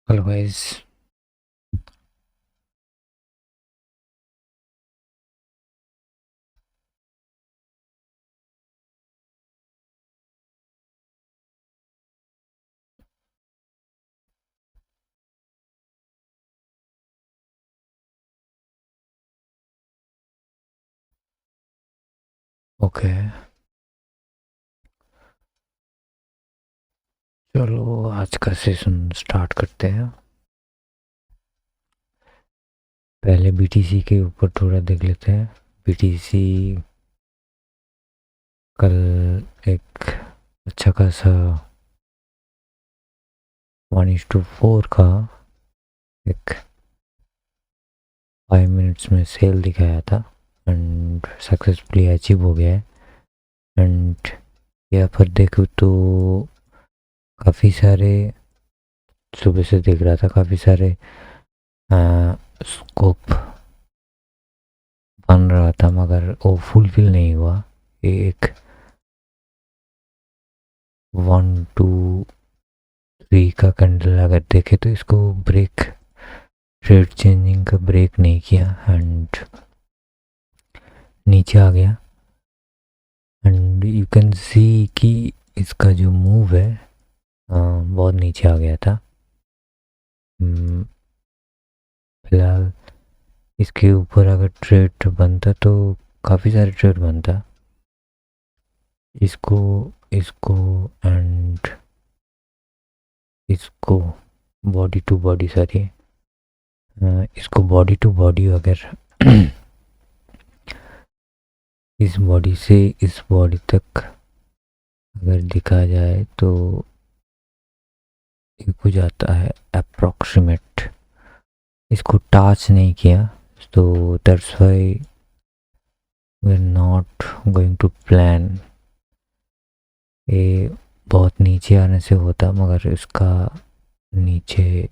Hello guys. Okay, चलो आज का सेशन स्टार्ट करते हैं। पहले बीटीसी के ऊपर थोड़ा देख लेते हैं। बीटीसी कल एक अच्छा खासा 1:4 का एक 5 मिनट्स में सेल दिखाया था एंड सक्सेसफुली अचीव हो गया है। एंड यहाँ पर देखो तो काफ़ी सारे, सुबह से देख रहा था, काफ़ी सारे स्कोप बन रहा था मगर वो फुलफिल नहीं हुआ। ये एक 1 2 3 का कैंडल अगर देखे तो इसको ब्रेक, ट्रेड चेंजिंग का ब्रेक नहीं किया एंड नीचे आ गया। एंड यू कैन सी कि इसका जो मूव है बहुत नीचे आ गया था। फिलहाल इसके ऊपर अगर ट्रेड बनता तो काफ़ी सारे ट्रेड बनता। इसको इसको एंड इसको बॉडी टू बॉडी, सॉरी, इसको बॉडी टू बॉडी अगर इस बॉडी से इस बॉडी तक अगर दिखा जाए तो ये हो जाता है अप्रॉक्सीमेट। इसको टच नहीं किया तो that's why we are not going to plan. ये बहुत नीचे आने से होता मगर इसका नीचे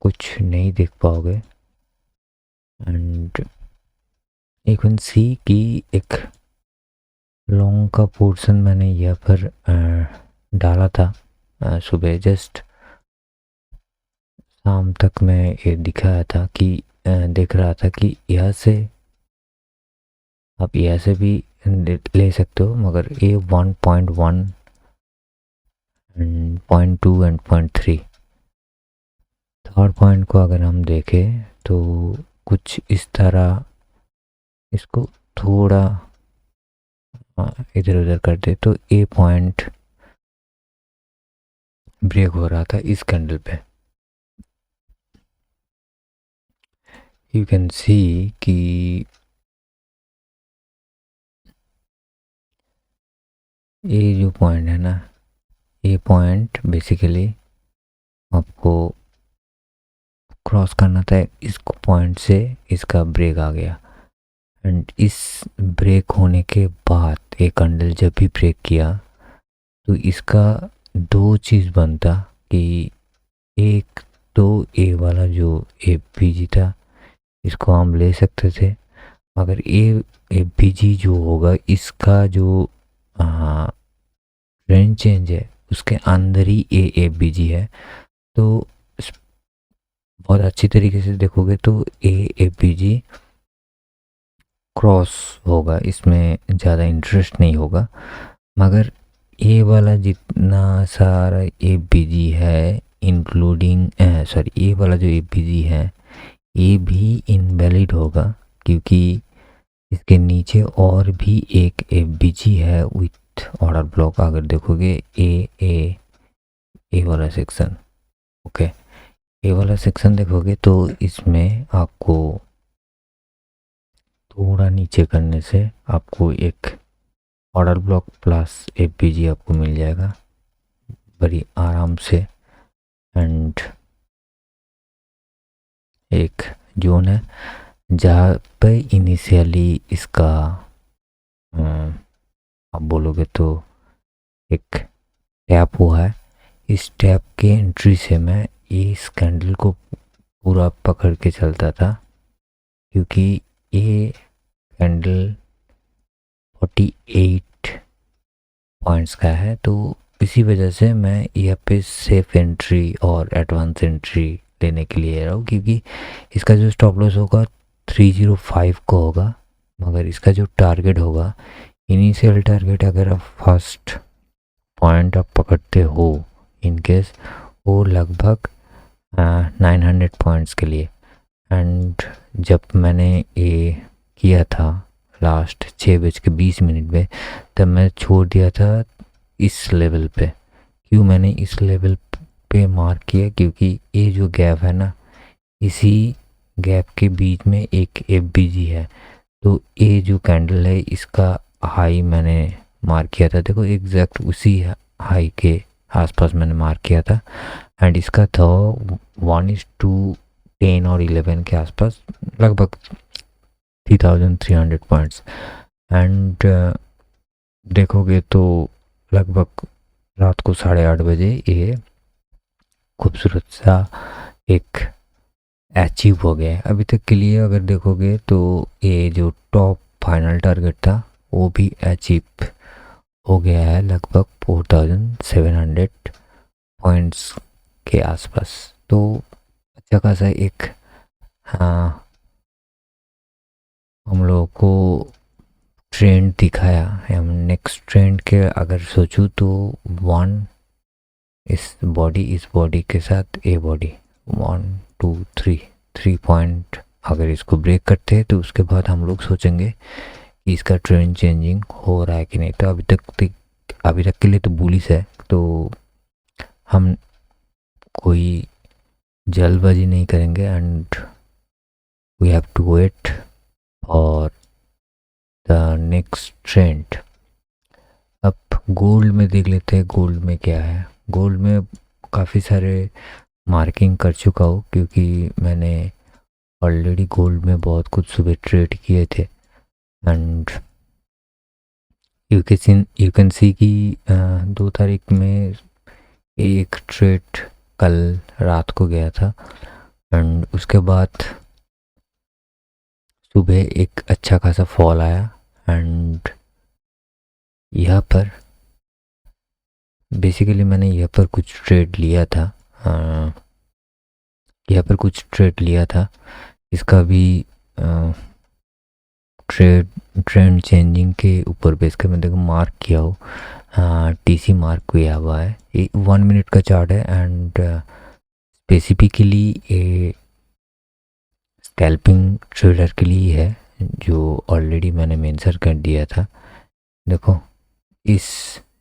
कुछ नहीं देख पाओगे। एंड यू कैन सी कि एक लॉन्ग का पोर्शन मैंने यहाँ पर डाला था सुबह जस्ट शाम तक। मैं ये दिखाया था कि देख रहा था कि यहाँ से आप यहाँ से भी ले सकते हो मगर ये 1.1 एंड 0.2 एंड 0.3 थर्ड पॉइंट को अगर हम देखें तो कुछ इस तरह इसको थोड़ा इधर उधर कर दे तो ए पॉइंट ब्रेक हो रहा था इस कैंडल पे। यू कैन सी कि ये जो पॉइंट है ना, ये पॉइंट बेसिकली आपको क्रॉस करना था। इस पॉइंट से इसका ब्रेक आ गया एंड इस ब्रेक होने के बाद एक कैंडल जब भी ब्रेक किया तो इसका दो चीज़ बनता कि एक तो ए वाला जो ए पी जी था इसको हम ले सकते थे मगर ए पी जी जो होगा इसका जो ट्रेंड चेंज है उसके अंदर ही ए बी जी है। तो बहुत अच्छी तरीके से देखोगे तो ए पी जी क्रॉस होगा, इसमें ज़्यादा इंटरेस्ट नहीं होगा मगर ए वाला जितना सारा ए बी जी है इंक्लूडिंग, सॉरी, ए वाला जो ए बी जी है ये भी इनवैलिड होगा क्योंकि इसके नीचे और भी एक ए बी जी है विथ ऑर्डर ब्लॉक। अगर देखोगे ए वाला सेक्शन, ओके, ए वाला सेक्शन देखोगे तो इसमें आपको थोड़ा नीचे करने से आपको एक order block plus A P G आपको मिल जाएगा बड़ी आराम से। एंड एक जोन है जहाँ पे इनिशियली इसका आप बोलोगे तो एक टैप हुआ है। इस टैप के एंट्री से मैं इस कैंडल को पूरा पकड़ के चलता था क्योंकि ये कैंडल 48 पॉइंट्स का है तो इसी वजह से मैं यहाँ पे सेफ एंट्री और एडवांस एंट्री लेने के लिए रहा हूँ, क्योंकि इसका जो स्टॉप लॉस होगा 305 को होगा, मगर इसका जो टारगेट होगा, इनिशियल टारगेट, अगर आप फर्स्ट पॉइंट आप पकड़ते हो इन केस, वो लगभग 900 पॉइंट्स के लिए। एंड जब मैंने ये किया था लास्ट 6:20 में, तब मैं छोड़ दिया था इस लेवल पे। क्यों मैंने इस लेवल पे मार्क किया? क्योंकि ये जो गैप है ना, इसी गैप के बीच में एक एफबीजी है, तो ये जो कैंडल है इसका हाई मैंने मार्क किया था। देखो एग्जैक्ट उसी हाई के आसपास मैंने मार्क किया था, एंड इसका था 1:10 और 11 के आसपास, लगभग 3300 पॉइंट्स। एंड देखोगे तो लगभग रात को 8:30 बजे ये खूबसूरत सा एक अचीव हो गया है। अभी तक के लिए अगर देखोगे तो ये जो टॉप फाइनल टारगेट था वो भी अचीव हो गया है, लगभग 4700 पॉइंट्स के आसपास। तो अच्छा खासा एक, हाँ, हम लोगों को ट्रेंड दिखाया है। हम नेक्स्ट ट्रेंड के अगर सोचूं तो वन, इस बॉडी के साथ ए बॉडी, 1 2 3 पॉइंट अगर इसको ब्रेक करते हैं तो उसके बाद हम लोग सोचेंगे कि इसका ट्रेंड चेंजिंग हो रहा है कि नहीं। तो अभी तक के लिए तो बुलिश है, तो हम कोई जल्दबाजी नहीं करेंगे, and we have to wait for the next trend. अब गोल्ड में देख लेते हैं, गोल्ड में क्या है। गोल्ड में काफ़ी सारे मार्किंग कर चुका हूँ, क्योंकि मैंने ऑलरेडी गोल्ड में बहुत कुछ सुबह ट्रेड किए थे। एंड यू कैन सी कि 2 तारीख में एक ट्रेड कल रात को गया था, एंड उसके बाद सुबह एक अच्छा खासा फॉल आया। एंड यहाँ पर बेसिकली मैंने यहाँ पर कुछ ट्रेड लिया था, यहाँ पर कुछ ट्रेड लिया था। इसका भी ट्रेंड चेंजिंग के ऊपर बेस कर मैं देखो मार्क किया हो, टीसी मार्क किया हुआ है। ये 1 मिनट का चार्ट है, एंड स्पेसिफिकली ये स्कैल्पिंग ट्रेडर के लिए है, जो ऑलरेडी मैंने मेंशन कर दिया था। देखो इस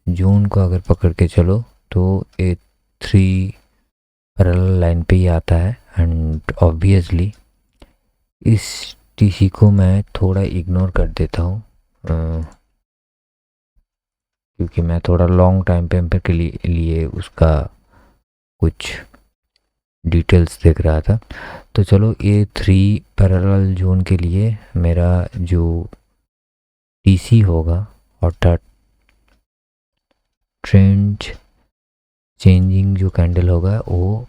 जोन को अगर पकड़ के चलो तो ये 3 पैरेलल लाइन पे ही आता है, एंड ऑब्वियसली इस टीसी को मैं थोड़ा इग्नोर कर देता हूँ, क्योंकि मैं थोड़ा लॉन्ग टाइम पे के लिए उसका कुछ डिटेल्स देख रहा था। तो चलो ये 3 पैरेलल जोन के लिए मेरा जो टीसी होगा, अर्थात ट्रेंड चेंजिंग जो कैंडल होगा, वो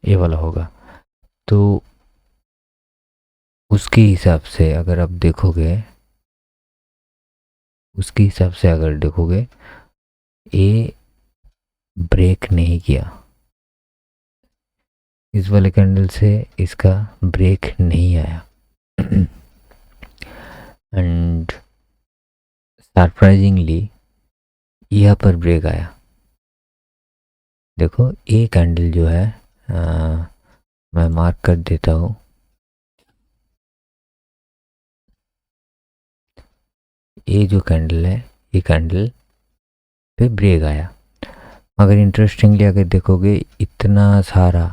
ये वाला होगा। तो उसके हिसाब से अगर आप देखोगे, ये ब्रेक नहीं किया, इस वाले कैंडल से इसका ब्रेक नहीं आया। एंड सरप्राइजिंगली यहाँ पर ब्रेक आया। देखो ये कैंडल जो है, मैं मार्क कर देता हूँ, ये जो कैंडल है, ये कैंडल पे ब्रेक आया। मगर इंटरेस्टिंगली अगर देखोगे, इतना सारा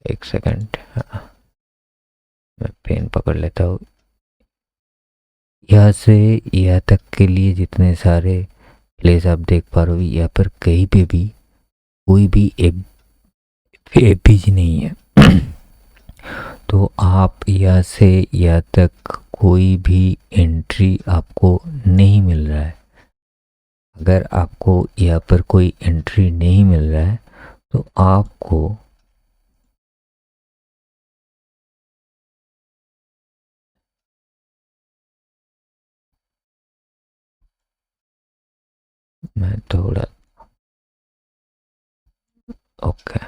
एक सेकंड, मैं पेन पकड़ लेता हूँ। यहाँ से यहाँ तक के लिए जितने सारे प्लेस आप देख पा रहे हो, यहाँ पर कहीं पे भी कोई भी एपीजी नहीं है। तो आप यहाँ से यहाँ तक कोई भी एंट्री आपको नहीं मिल रहा है। अगर आपको यहाँ पर कोई एंट्री नहीं मिल रहा है तो आपको मैं थोड़ा ओके।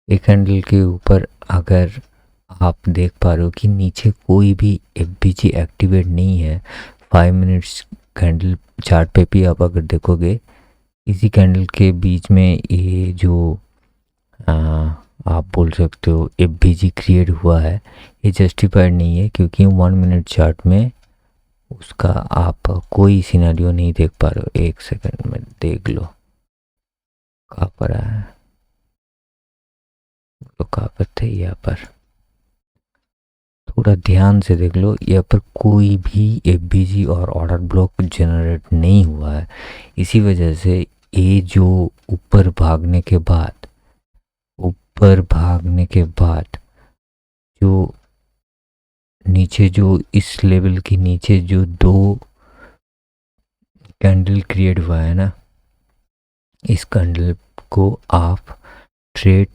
एक कैंडल के ऊपर अगर आप देख पा रहे हो कि नीचे कोई भी एफबीजी एक्टिवेट नहीं है, 5 मिनट्स कैंडल चार्ट पे भी आप अगर देखोगे, इसी कैंडल के बीच में ये जो आ, आप बोल सकते हो एफबीजी क्रिएट हुआ है, ये जस्टिफाइड नहीं है, क्योंकि 1 मिनट चार्ट में उसका आप कोई सिनेरियो नहीं देख पा रहे हो। एक सेकंड में देख लो कहाँ पर है, तो कहाँ पर थे, यहाँ पर थोड़ा ध्यान से देख लो। यहाँ पर कोई भी एफबीजी और ऑर्डर ब्लॉक जनरेट नहीं हुआ है। इसी वजह से ये जो ऊपर भागने के बाद जो नीचे, जो इस लेवल के नीचे जो 2 कैंडल क्रिएट हुआ है ना, इस कैंडल को आप ट्रेड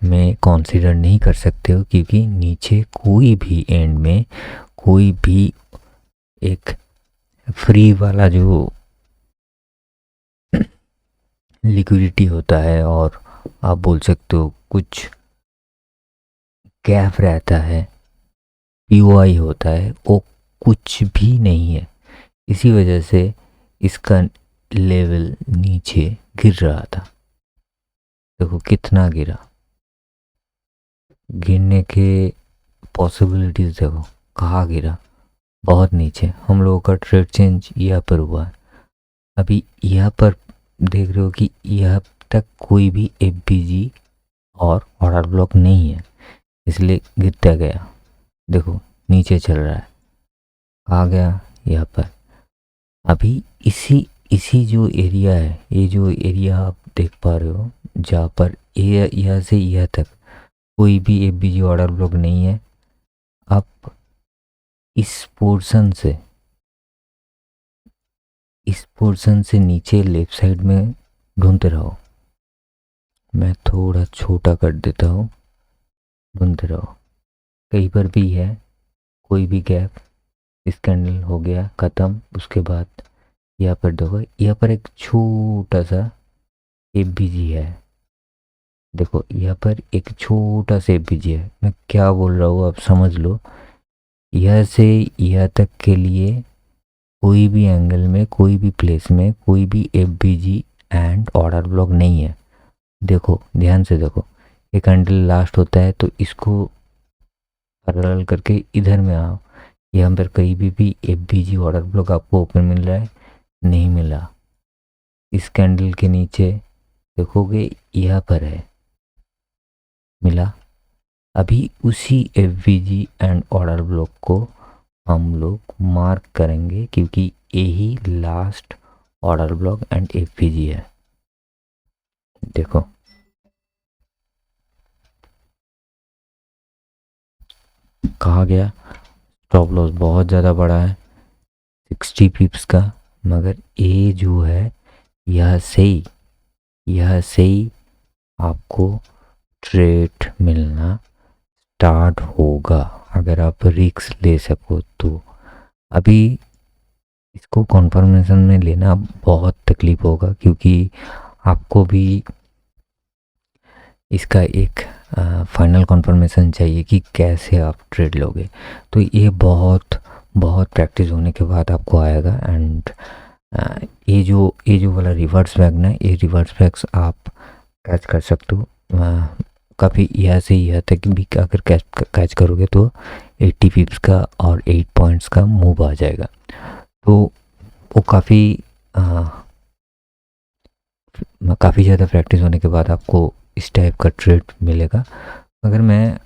में कंसीडर नहीं कर सकते हो, क्योंकि नीचे कोई भी एंड में कोई भी एक फ्री वाला जो लिक्विडिटी होता है, और आप बोल सकते हो कुछ गैप रहता है, पीओआई होता है, वो कुछ भी नहीं है। इसी वजह से इसका लेवल नीचे गिर रहा था। देखो कितना गिरा, गिरने के पॉसिबिलिटीज़ देखो, कहाँ गिरा, बहुत नीचे। हम लोगों का ट्रेड चेंज यहाँ पर हुआ है। अभी यहाँ पर देख रहे हो कि यहाँ तक कोई भी एफबीजी और ऑर्डर ब्लॉक नहीं है, इसलिए गिरता गया। देखो नीचे चल रहा है, आ गया यहाँ पर। अभी इसी जो एरिया है, ये जो एरिया आप देख पा रहे हो, जहाँ पर ये यहाँ से यहाँ तक कोई भी एफबीजी ऑर्डर ब्लॉक नहीं है, आप इस पोर्शन से नीचे लेफ्ट साइड में ढूंढते रहो। मैं थोड़ा छोटा कर देता हूँ, ढूंढते रहो। कहीं पर भी है कोई भी गैप, इस कैंडल हो गया ख़त्म। उसके बाद यहाँ पर देखो, यहाँ पर एक छोटा सा एफबीजी है। देखो यहाँ पर एक छोटा सा एफबीजी है। मैं क्या बोल रहा हूँ आप समझ लो। यह से यह तक के लिए कोई भी एंगल में, कोई भी प्लेस में कोई भी एफबीजी एंड ऑर्डर ब्लॉक नहीं है। देखो ध्यान से देखो, एक कैंडल लास्ट होता है तो इसको पैरेलल करके इधर में आओ। यहाँ पर कहीं भी एफबीजी ऑर्डर ब्लॉक आपको ओपन मिल रहा है? नहीं मिला। इस कैंडल के नीचे देखोगे यहाँ पर है, मिला। अभी उसी एफबीजी एंड ऑर्डर ब्लॉक को हम लोग मार्क करेंगे, क्योंकि यही last order block and FBG है। देखो कहा गया, स्टॉप लॉस बहुत ज़्यादा बड़ा है 60 पिप्स का, मगर ये जो है यह सही आपको ट्रेड मिलना स्टार्ट होगा, अगर आप रिस्क ले सको तो। अभी इसको कॉन्फर्मेशन में लेना बहुत तकलीफ होगा, क्योंकि आपको भी इसका एक फाइनल कॉन्फर्मेशन चाहिए कि कैसे आप ट्रेड लोगे। तो ये बहुत प्रैक्टिस होने के बाद आपको आएगा। एंड ये जो वाला रिवर्स बैग ना, ये रिवर्स बैग्स आप कैच कर सकते हो। काफ़ी यहाँ से यहाँ तक भी अगर कैच करोगे तो 80 पिप्स का और 8 पॉइंट्स का मूव आ जाएगा। तो वो काफ़ी ज़्यादा प्रैक्टिस होने के बाद आपको इस टाइप का ट्रेड मिलेगा। मगर मैं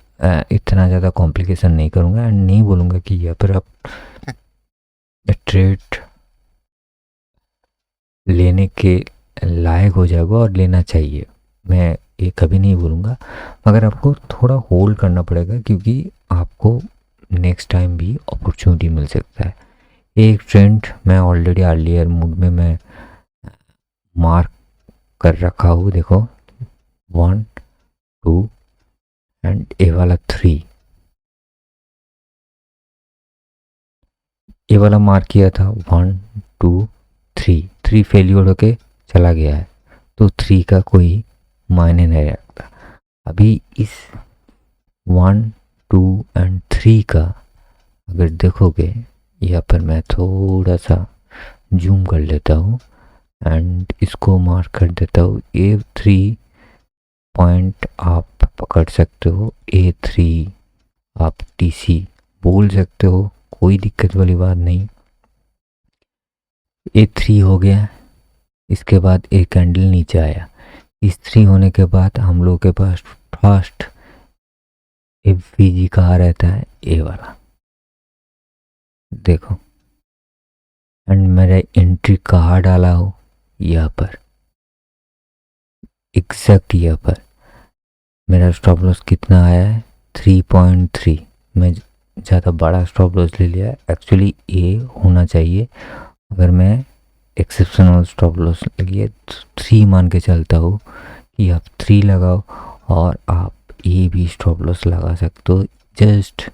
इतना ज़्यादा कॉम्प्लिकेशन नहीं करूँगा एंड नहीं बोलूँगा कि यहाँ पर आप ट्रेड लेने के लायक हो जाएगा और लेना चाहिए, मैं ये कभी नहीं बोलूँगा। मगर आपको थोड़ा होल्ड करना पड़ेगा, क्योंकि आपको नेक्स्ट टाइम भी अपॉर्चुनिटी मिल सकता है। एक ट्रेंड मैं ऑलरेडी अर्लियर मूड में मैं मार्क कर रखा हूँ। देखो 1 2 एंड ये वाला 3, ये वाला मार्क किया था 1 2 3 3 फेल्योर होके चला गया है, तो 3 का कोई मायने नहीं रखता। अभी इस 1, 2 एंड 3 का अगर देखोगे, यहाँ पर मैं थोड़ा सा जूम कर लेता हूँ एंड इसको मार्क कर देता हूँ। A3 पॉइंट आप पकड़ सकते हो, A3 आप TC बोल सकते हो, कोई दिक्कत वाली बात नहीं। A3 हो गया, इसके बाद एक कैंडल नीचे आया। इस 3 होने के बाद हम लोग के पास फर्स्ट FVG कहाँ रहता है, ए वाला, देखो। एंड मेरा एंट्री कहाँ डाला हो, यहाँ पर, एग्जैक्ट यहाँ पर। मेरा स्टॉप लॉस कितना आया है, 3.3। मैं ज़्यादा बड़ा स्टॉप लॉस ले लिया है, एक्चुअली ये होना चाहिए। अगर मैं एक्सेप्शनल स्टॉप लॉस लिए 3 मान के चलता हूँ कि आप 3 लगाओ, और आप ये भी स्टॉप लॉस लगा सकते हो जस्ट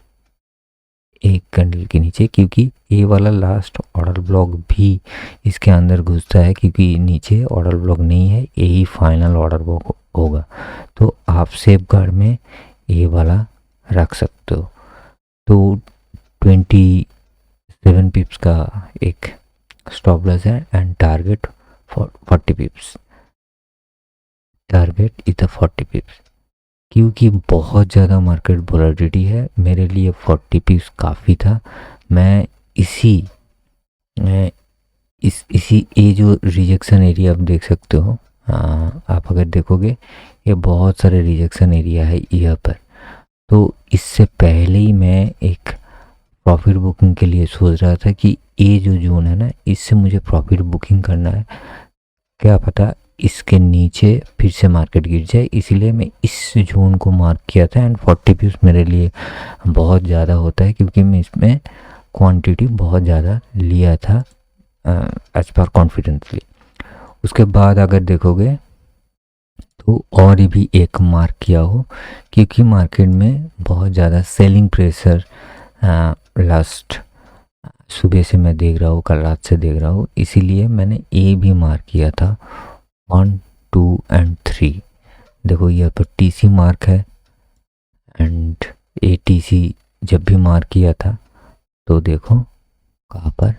एक कैंडल के नीचे, क्योंकि ये वाला लास्ट ऑर्डर ब्लॉक भी इसके अंदर घुसता है, क्योंकि नीचे ऑर्डर ब्लॉक नहीं है, यही फाइनल ऑर्डर ब्लॉक होगा। तो आप सेफ गार्ड में ये वाला रख सकते हो। तो 27 पिप्स का एक स्टॉप लॉस है एंड टारगेट 40 पिप्स, टारगेट इधर 40 पिप्स। क्योंकि बहुत ज़्यादा मार्केट वोलेटिलिटी है, मेरे लिए 40 पिप्स काफ़ी था। मैं इसी ये जो रिजेक्शन एरिया आप देख सकते हो, आप अगर देखोगे ये बहुत सारे रिजेक्शन एरिया है यहाँ पर। तो इससे पहले ही मैं एक प्रॉफिट बुकिंग के लिए सोच रहा था कि ये जो जोन है ना, इससे मुझे प्रॉफिट बुकिंग करना है। क्या पता इसके नीचे फिर से मार्केट गिर जाए, इसीलिए मैं इस जोन को मार्क किया था। एंड 40 पिप्स मेरे लिए बहुत ज़्यादा होता है, क्योंकि मैं इसमें क्वांटिटी बहुत ज़्यादा लिया था एज पर कॉन्फिडेंसली। उसके बाद अगर देखोगे तो और भी एक मार्क किया हो, क्योंकि मार्केट में बहुत ज़्यादा सेलिंग प्रेशर लास्ट सुबह से मैं देख रहा हूँ, कल रात से देख रहा हूँ, इसीलिए मैंने ए भी मार्क किया था 1, 2 एंड 3। देखो यहाँ पर TC मार्क है, एंड ATC जब भी मार्क किया था तो देखो कहाँ पर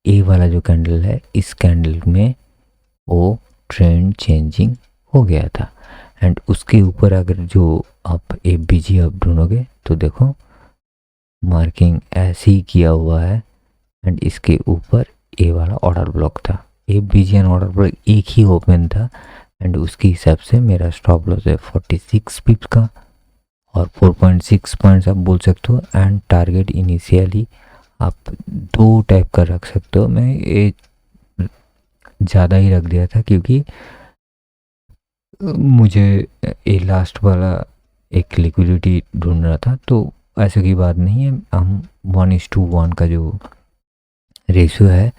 ए वाला जो कैंडल है, इस कैंडल में वो ट्रेंड चेंजिंग हो गया था। एंड उसके ऊपर अगर जो आप FVG आप ढूंढोगे तो देखो मार्किंग ऐसे ही किया हुआ है, एंड इसके ऊपर ए वाला ऑर्डर ब्लॉक था। FVG एंड ऑर्डर ब्लॉक एक ही ओपन था, एंड उसके हिसाब से मेरा स्टॉप लॉस है 46 पिप्स का, और 4.6 पॉइंट्स आप बोल सकते हो। एंड टारगेट इनिशियली आप 2 टाइप का रख सकते हो। मैं ये ज़्यादा ही रख दिया था, क्योंकि मुझे ये लास्ट वाला एक लिक्विडिटी ढूंढ रहा था। तो ऐसे की बात नहीं है, हम 1:1 का जो रेशियो है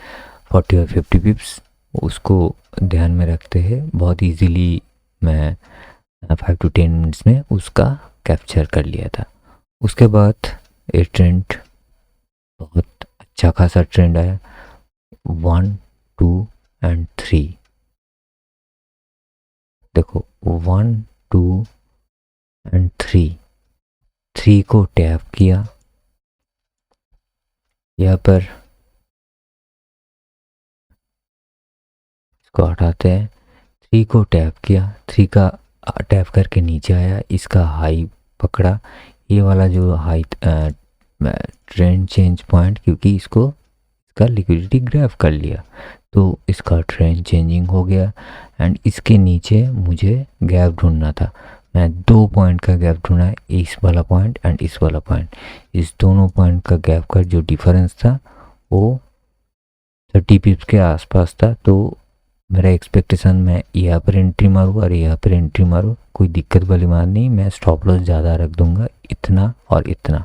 40 और 50 पिप्स, उसको ध्यान में रखते हैं। बहुत इजीली मैं 5 to 10 मिनट्स में उसका कैप्चर कर लिया था। उसके बाद ये ट्रेंड बहुत अच्छा खासा ट्रेंड आया, 1, 2 एंड 3। देखो 1, 2 एंड 3 को टैप किया, यहाँ पर इसको हटाते हैं। 3 को टैप किया, 3 का टैप करके नीचे आया, इसका हाई पकड़ा, ये वाला जो हाई ट्रेंड चेंज पॉइंट, क्योंकि इसका लिक्विडिटी ग्रैब कर लिया, तो इसका ट्रेंड चेंजिंग हो गया। एंड इसके नीचे मुझे गैप ढूंढना था, मैं 2 पॉइंट का गैप ढूंढा, इस वाला पॉइंट एंड इस वाला पॉइंट। इस दोनों पॉइंट का गैप का जो डिफरेंस था वो 30 पिप्स के आसपास था। तो मेरा एक्सपेक्टेशन मैं यहाँ पर एंट्री मारूँ और यहाँ पर एंट्री मारूँ, कोई दिक्कत वाली बात नहीं, मैं स्टॉप लॉस ज़्यादा रख दूंगा, इतना और इतना।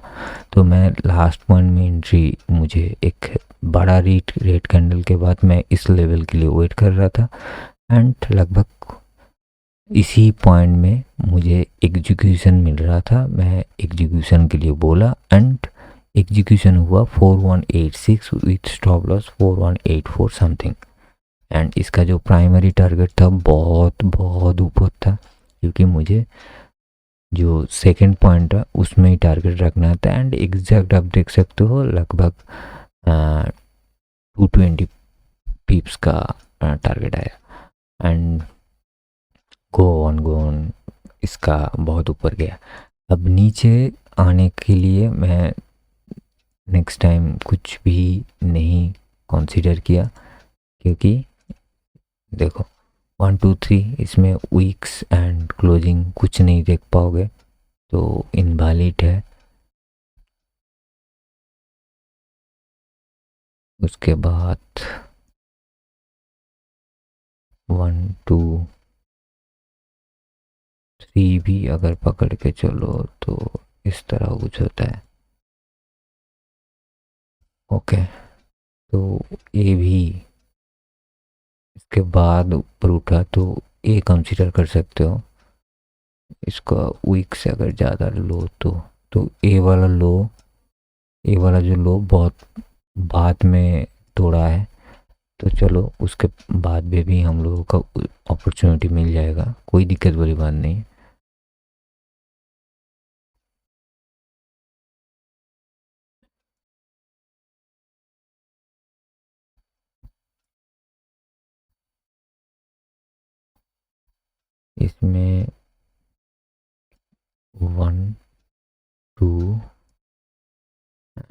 तो मैं लास्ट पॉइंट में एंट्री, मुझे एक बड़ा रेट कैंडल के बाद मैं इस लेवल के लिए वेट कर रहा था, एंड लगभग इसी पॉइंट में मुझे एग्जीक्यूशन मिल रहा था। मैं एग्जीक्यूशन के लिए बोला, एंड एग्जीक्यूशन हुआ 4186 with stop loss 4184 something. And इसका जो प्राइमरी टारगेट था बहुत बहुत ऊपर था, क्योंकि मुझे जो सेकंड पॉइंट है उसमें ही टारगेट रखना था। एंड एग्जैक्ट आप देख सकते हो लगभग 220 पीप्स का टारगेट आया। एंड गो ऑन इसका बहुत ऊपर गया। अब नीचे आने के लिए मैं नेक्स्ट टाइम कुछ भी नहीं कंसीडर किया, क्योंकि देखो 1 2 3 इसमें वीक्स एंड क्लोजिंग कुछ नहीं देख पाओगे, तो इनवैलिड है। उसके बाद 1 2 3 भी अगर पकड़ के चलो तो इस तरह कुछ होता है। ओके, तो ये भी इसके बाद ऊपर उठा तो ए कंसीडर कर सकते हो। इसका वीक से अगर ज़्यादा लो तो ए वाला जो लो बहुत बाद में तोड़ा है, तो चलो उसके बाद में भी हम लोगों का अपॉर्चुनिटी मिल जाएगा, कोई दिक्कत वाली बात नहीं है। इसमें 1 2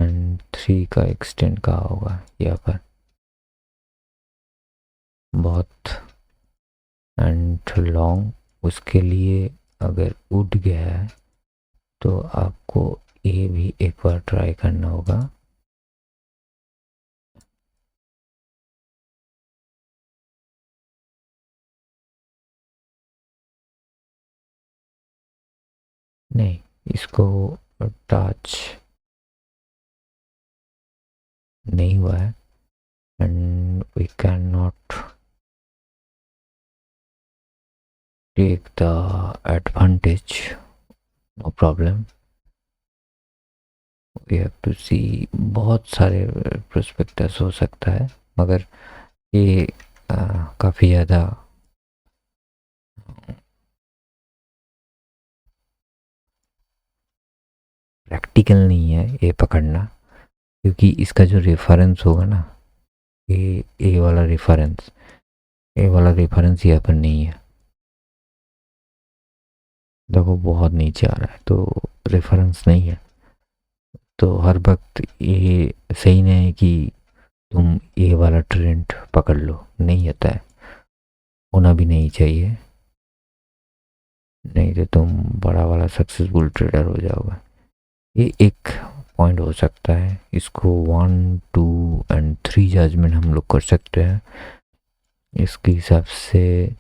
एंड 3 का एक्सटेंड कहा होगा यहाँ पर बहुत एंड लॉन्ग। उसके लिए अगर उठ गया है तो आपको ए भी एक बार ट्राई करना होगा। नहीं, इसको टच नहीं हुआ है and we can not take the advantage, no problem. We have to see, बहुत सारे प्रोस्पेक्टस हो सकता है, मगर ये काफ़ी ज़्यादा प्रैक्टिकल नहीं है ये पकड़ना, क्योंकि इसका जो रेफरेंस होगा ना, ए वाला रेफरेंस, ए वाला रेफरेंस यहाँ पर नहीं है। देखो बहुत नीचे आ रहा है तो रेफरेंस नहीं है, तो हर वक्त ये सही नहीं है कि तुम ए वाला ट्रेंड पकड़ लो, नहीं होता है, होना भी नहीं चाहिए, नहीं तो तुम बड़ा वाला सक्सेसफुल ट्रेडर हो जाओगे। ये एक पॉइंट हो सकता है, इसको 1 2 एंड 3 जजमेंट हम लोग कर सकते हैं। इसके हिसाब से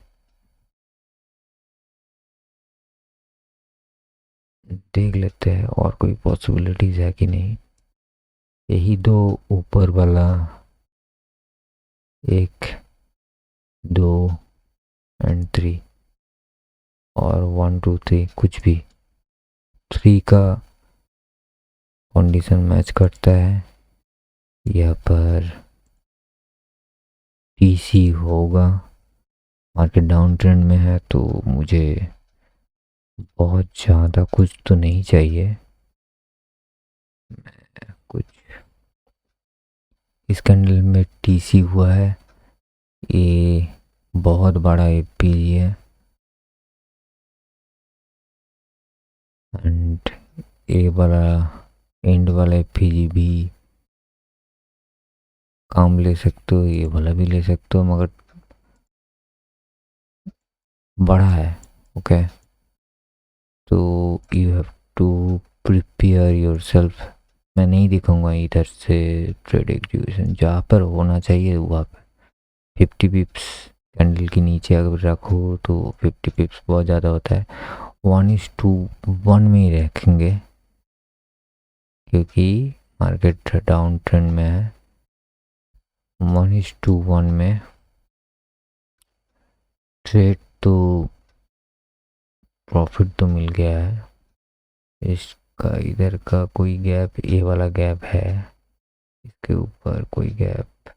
देख लेते हैं और कोई पॉसिबिलिटीज़ है कि नहीं। यही दो ऊपर वाला, 1 2 एंड 3 और 1 2 3 कुछ भी 3 का कंडीशन मैच करता है, यहाँ पर टीसी होगा। मार्केट डाउन ट्रेंड में है तो मुझे बहुत ज़्यादा कुछ तो नहीं चाहिए, कुछ इस कैंडल में टीसी हुआ है, ये बहुत बड़ा एपीजी है एंड ए वाला एंड वाला एपीजी भी काम ले सकते हो, ये वाला भी ले सकते हो, मगर बड़ा है। ओके, तो you have to prepare yourself. मैं नहीं दिखाऊंगा इधर से ट्रेड एग्जीक्यूशन, जहाँ पर होना चाहिए वहाँ पर 50 पिप्स कैंडल के नीचे अगर रखो तो 50 पिप्स बहुत ज़्यादा होता है। 1:1 में ही रखेंगे, क्योंकि मार्केट डाउन ट्रेंड में है। 1:1 में ट्रेड तो प्रॉफिट तो मिल गया है। इसका इधर का कोई गैप, ये वाला गैप है, इसके ऊपर कोई गैप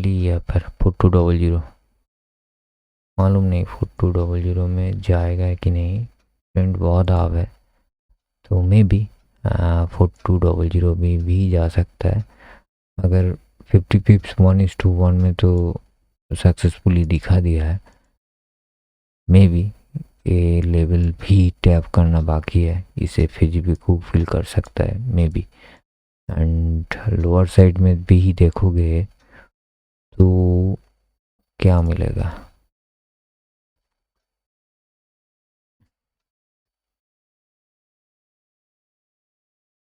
फाइनली यहाँ पर 4200 मालूम नहीं 4200 में जाएगा कि नहीं, ट्रेंड बहुत हाव है तो मे बी 4200 भी जा सकता है। अगर 50 पिप्स 1:1 में तो सक्सेसफुली दिखा दिया है, मे बी ये लेवल भी टैप करना बाकी है, इसे फिर भी खूब फील कर सकता है may be. And lower side में भी देखोगे तो क्या मिलेगा,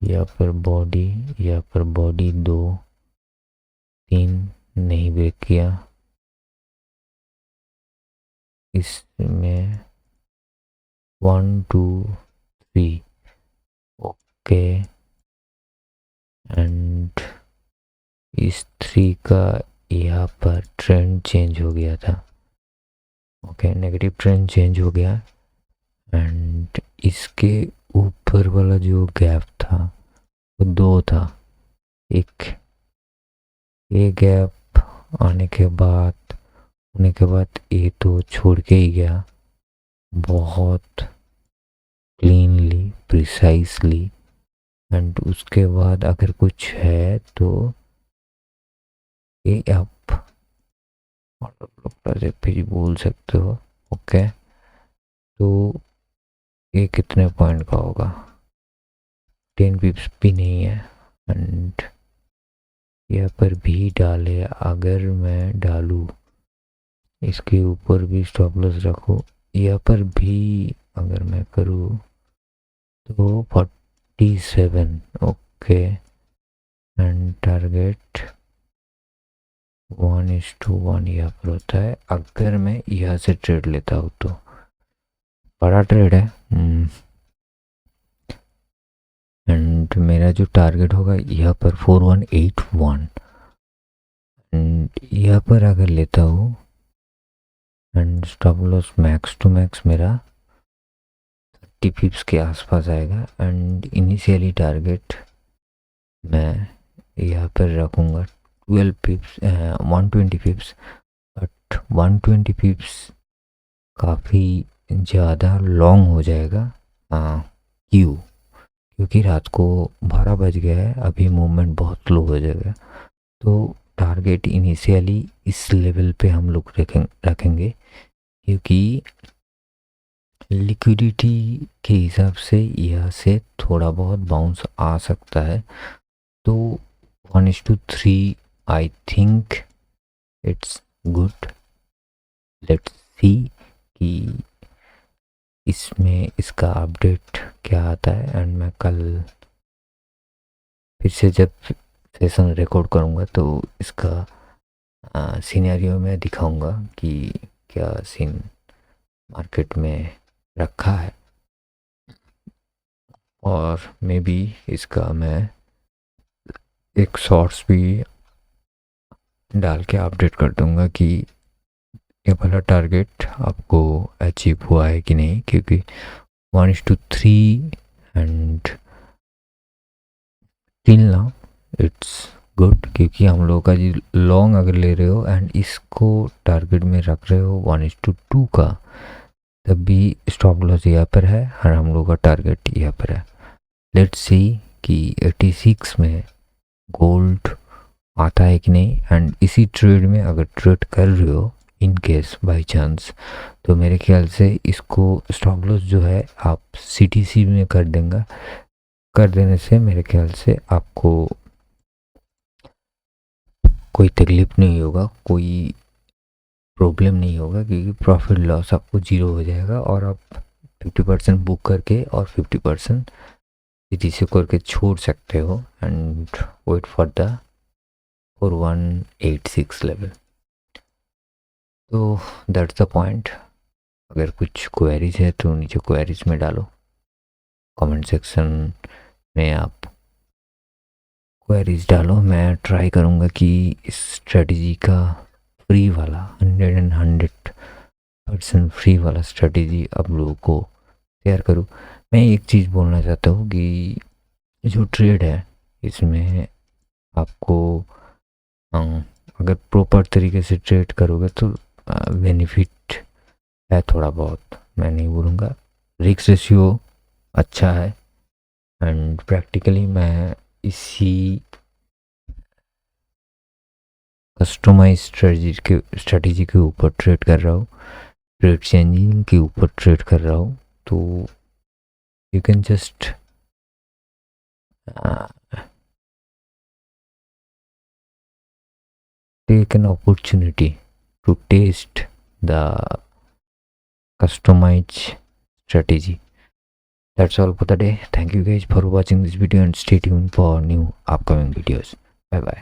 यहाँ पर बॉडी 2 3 नहीं ब्रेक किया, इसमें 1 2 3 ओके। एंड इस 3 का यहाँ पर ट्रेंड चेंज हो गया था, ओके नेगेटिव ट्रेंड चेंज हो गया। एंड इसके ऊपर वाला जो गैप था वो 2 था, एक ये गैप होने के बाद ये तो छोड़ के ही गया बहुत क्लीनली प्रिसाइसली। एंड उसके बाद अगर कुछ है तो ये आप फिर बोल सकते हो, ओके। तो ये कितने पॉइंट का होगा, 10 पिप्स भी नहीं है। एंड यहाँ पर भी डाले, अगर मैं डालूँ इसके ऊपर भी स्टॉप लॉस रखो, यहाँ पर भी अगर मैं करूँ तो 47 ओके। एंड टारगेट 1:1 यहाँ पर होता है। अगर मैं यहाँ से ट्रेड लेता हूँ तो बड़ा ट्रेड है। एंड मेरा जो टारगेट होगा यहाँ पर 4181। एंड यहाँ पर अगर लेता हूँ and stop loss max to max मेरा 30 पिप्स के आसपास आएगा। एंड इनिशियली टारगेट मैं यहाँ पर रखूँगा 12 पिप्स 120 पिप्स। बट 120 पिप्स काफ़ी ज़्यादा लॉन्ग हो जाएगा, क्योंकि रात को 12 बज गया है, अभी मूवमेंट बहुत स्लो हो जाएगा। तो टारगेट इनिशियली इस लेवल पे हम लोग रखेंगे क्योंकि लिक्विडिटी के हिसाब से यहाँ से थोड़ा बहुत बाउंस आ सकता है। तो 1:3 I think it's good. Let's see कि इसमें इसका अपडेट क्या आता है। एंड मैं कल फिर से जब सेशन रिकॉर्ड करूँगा तो इसका सिनेरियो में दिखाऊंगा कि क्या सीन मार्केट में रखा है। और मे बी इसका मैं एक शॉर्ट्स भी डाल के अपडेट कर दूंगा कि ये वाला टारगेट आपको अचीव हुआ है कि नहीं, क्योंकि 1:3 and till now it's good. क्योंकि हम लोग का जी लॉन्ग अगर ले रहे हो एंड इसको टारगेट में रख रहे हो 1:2 का, तब भी स्टॉप लॉस यहाँ पर है और हम लोग का टारगेट यहाँ पर है। लेट्स सी कि 86 में गोल्ड आता है कि नहीं। एंड इसी ट्रेड में अगर ट्रेड कर रहे हो इन केस बाई चांस, तो मेरे ख्याल से इसको स्टॉप लॉस जो है आप CTC में कर देने से मेरे ख्याल से आपको कोई तकलीफ नहीं होगा, कोई प्रॉब्लम नहीं होगा, क्योंकि प्रॉफिट लॉस आपको 0 हो जाएगा और आप 50% बुक करके और 50% CTC करके छोड़ सकते हो and wait for the 4186 level. तो दैट्स द पॉइंट। अगर कुछ क्वेरीज है तो नीचे क्वेरीज में डालो, कमेंट सेक्शन में आप क्वेरीज डालो। मैं ट्राई करूँगा कि इस स्ट्रेटजी का फ्री वाला 100% फ्री वाला स्ट्रेटजी आप लोगों को शेयर करूँ। मैं एक चीज़ बोलना चाहता हूँ कि जो ट्रेड है इसमें आपको अगर प्रॉपर तरीके से ट्रेड करोगे तो बेनिफिट है थोड़ा बहुत, मैं नहीं बोलूँगा। रिस्क रेशियो अच्छा है एंड प्रैक्टिकली मैं इसी कस्टमाइज स्ट्रेटजी के ऊपर ट्रेड कर रहा हूँ, ट्रेड चेंजिंग के ऊपर ट्रेड कर रहा हूँ। तो you can just take an opportunity to taste the customized strategy. That's all for the day. Thank you guys for watching this video and stay tuned for new upcoming videos. Bye bye.